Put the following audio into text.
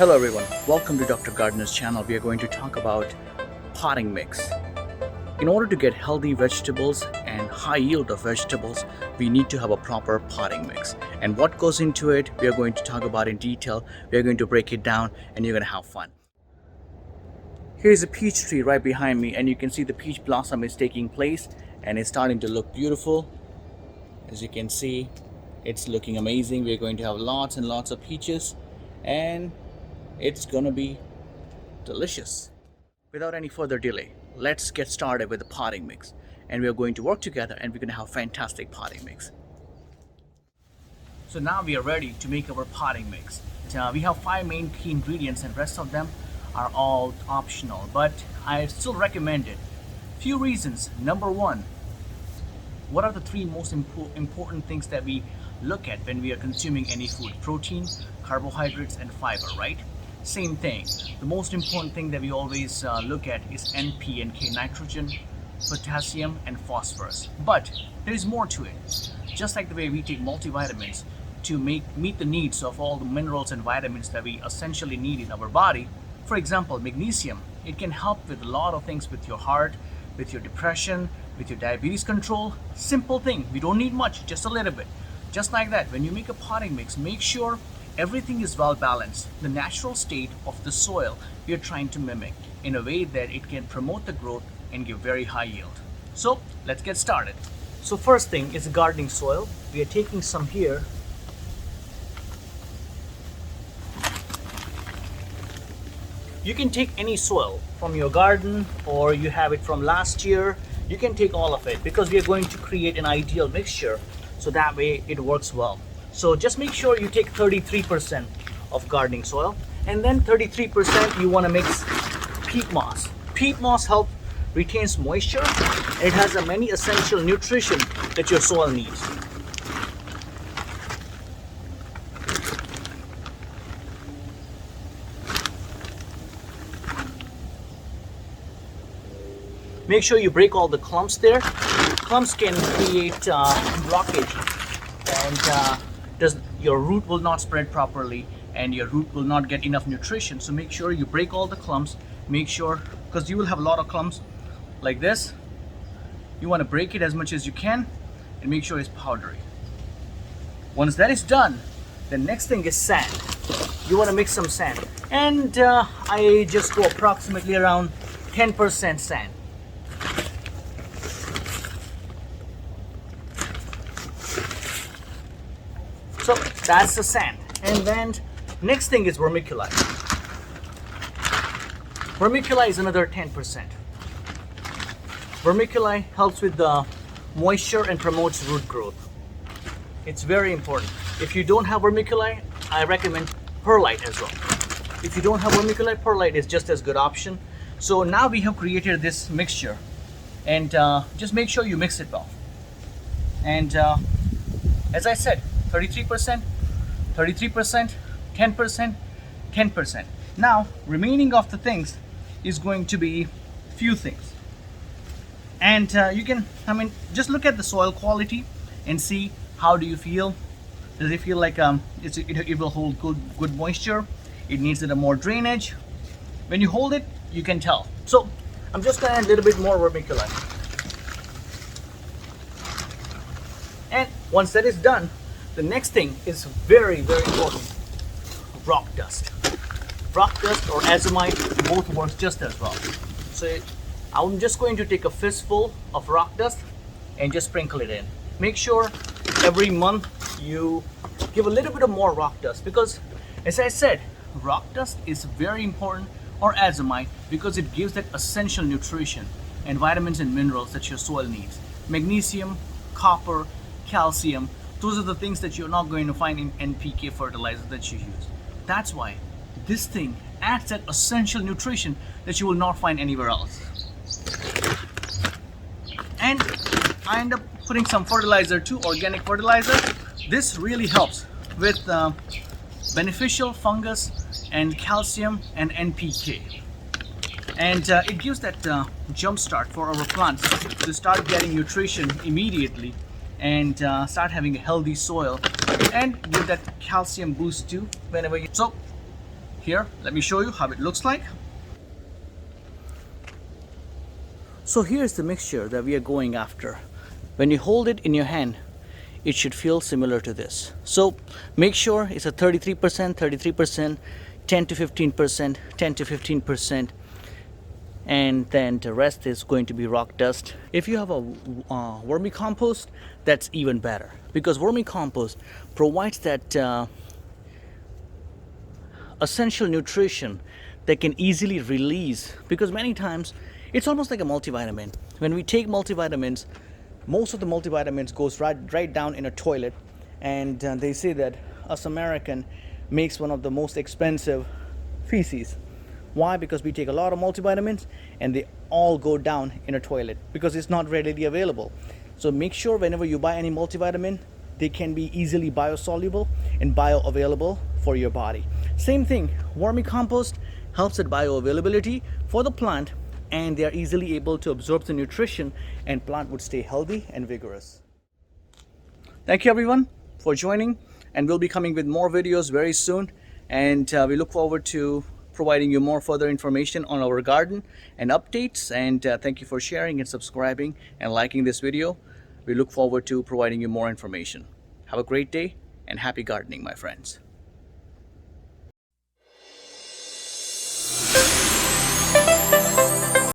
Hello everyone, welcome to Dr. Gardener's channel. We are going to talk about potting mix. In order to get healthy vegetables and high yield of vegetables, we need to have a proper potting mix. And what goes into it, we are going to talk about in detail. We are going to break it down and you're going to have fun. Here's a peach tree right behind me and you can see the peach blossom is taking place and it's starting to look beautiful. As you can see, it's looking amazing. We're going to have lots and lots of peaches and it's gonna be delicious. Without any further delay, let's get started with the potting mix. And we are going to work together and we're gonna have fantastic potting mix. So now we are ready to make our potting mix. We have 5 main key ingredients and rest of them are all optional, but I still recommend it. Few reasons. Number one, what are the 3 most important things that we look at when we are consuming any food? Protein, carbohydrates, and fiber, right? Same thing. The most important thing that we always look at is N, P, and K, nitrogen, potassium, and phosphorus. But there is more to it. Just like the way we take multivitamins to meet the needs of all the minerals and vitamins that we essentially need in our body. For example, magnesium. It can help with a lot of things with your heart, with your depression, with your diabetes control. Simple thing. We don't need much, just a little bit. Just like that, when you make a potting mix, make sure everything is well balanced. The natural state of the soil we are trying to mimic in a way that it can promote the growth and give very high yield. So let's get started. So first thing is gardening soil. We are taking some here. You can take any soil from your garden or you have it from last year. You can take all of it because we are going to create an ideal mixture so that way it works well. So just make sure you take 33% of gardening soil and then 33% you want to mix peat moss. Peat moss helps retains moisture. It has many essential nutrition that your soil needs. Make sure you break all the clumps there. Clumps can create blockage and your root will not spread properly and your root will not get enough nutrition. So make sure you break all the clumps. Make sure, because you will have a lot of clumps like this, you want to break it as much as you can and make sure it's powdery. Once that is done, the next thing is sand. You want to mix some sand, and I just go approximately around 10% sand. So that's the sand. And then next thing is vermiculite. Vermiculite is another 10%. Vermiculite helps with the moisture and promotes root growth. It's very important. If you don't have vermiculite, I recommend perlite as well. If you don't have vermiculite, perlite is just as good option. So now we have created this mixture and just make sure you mix it well. And as I said, 33%, 33%, 10%, 10%. Now, remaining of the things is going to be few things. And you can, just look at the soil quality and see how do you feel. Does it feel like it will hold good moisture? It needs a more drainage. When you hold it, you can tell. So, I'm just going to add a little bit more vermiculite. And once that is done, the next thing is very, very important. Rock dust. Rock dust or azomite, both works just as well. So I'm just going to take a fistful of rock dust and just sprinkle it in. Make sure every month you give a little bit of more rock dust because, as I said, rock dust is very important, or azomite, because it gives that essential nutrition and vitamins and minerals that your soil needs. Magnesium, copper, calcium. Those are the things that you're not going to find in NPK fertilizer that you use. That's why this thing adds that essential nutrition that you will not find anywhere else. And I end up putting some fertilizer too, organic fertilizer. This really helps with beneficial fungus and calcium and NPK. And it gives that jump start for our plants to start getting nutrition immediately and start having a healthy soil and give that calcium boost too whenever you. So Here, let me show you how it looks like. So here's the mixture that we are going after. When you hold it in your hand, it should feel similar to this. So make sure it's a 33%, 33%, 10 to 15%, 10 to 15%, and then the rest is going to be rock dust. If you have a vermicompost, that's even better, because vermicompost provides that essential nutrition that can easily release, because many times it's almost like a multivitamin. When we take multivitamins, most of the multivitamins goes right down in a toilet, and they say that us American makes one of the most expensive feces. Why? Because we take a lot of multivitamins and they all go down in a toilet because it's not readily available. So make sure whenever you buy any multivitamin, they can be easily biosoluble and bioavailable for your body. Same thing, vermicompost helps with bioavailability for the plant, and they are easily able to absorb the nutrition, and plant would stay healthy and vigorous. Thank you everyone for joining, and we'll be coming with more videos very soon, and we look forward to providing you more further information on our garden and updates. And thank you for sharing and subscribing and liking this video. We look forward to providing you more information. Have a great day and happy gardening, my friends.